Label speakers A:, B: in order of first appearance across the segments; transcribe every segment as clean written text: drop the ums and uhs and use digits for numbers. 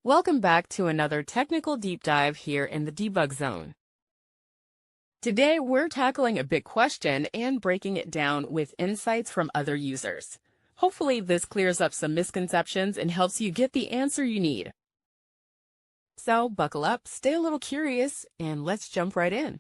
A: Welcome back to another technical deep dive here in the debug zone. Today, we're tackling a big question and breaking it down with insights from other users. Hopefully, this clears up some misconceptions and helps you get the answer you need. So, buckle up, stay a little curious, and let's jump right in.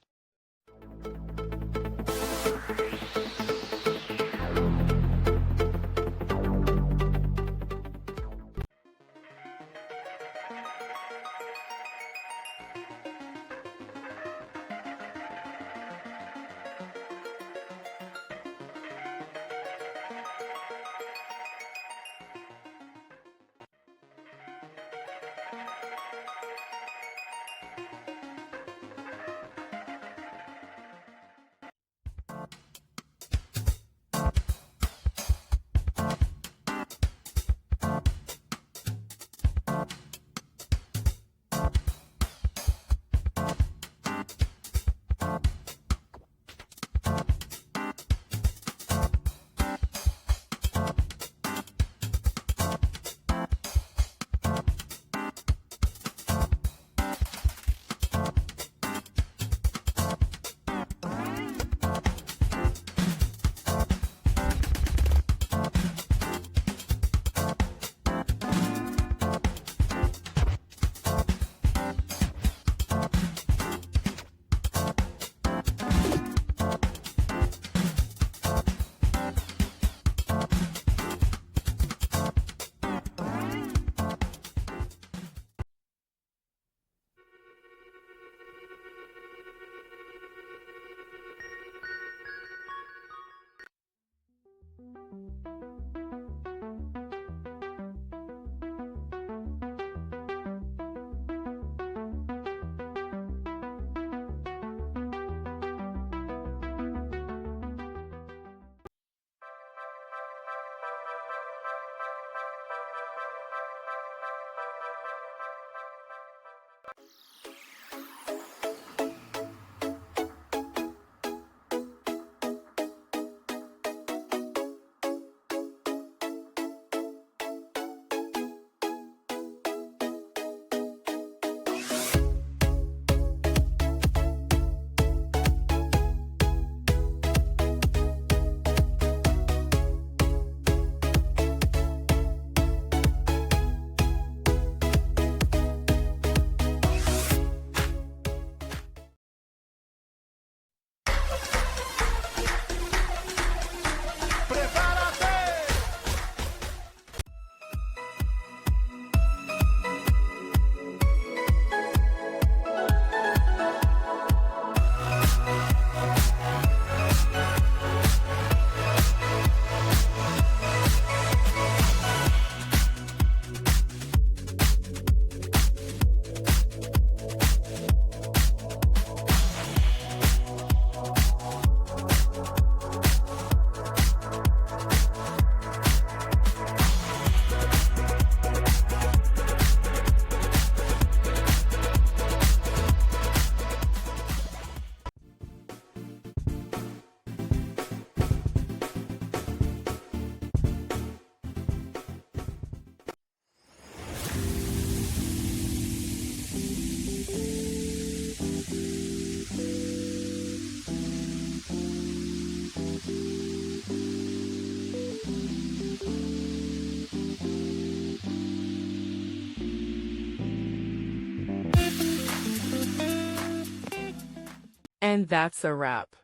A: And that's a wrap.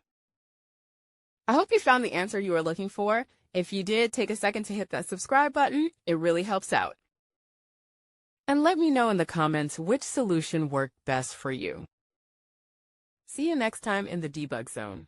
A: I hope you found the answer you were looking for. If you did, take a second to hit that subscribe button. It really helps out. And let me know in the comments which solution worked best for you. See you next time in the debug zone.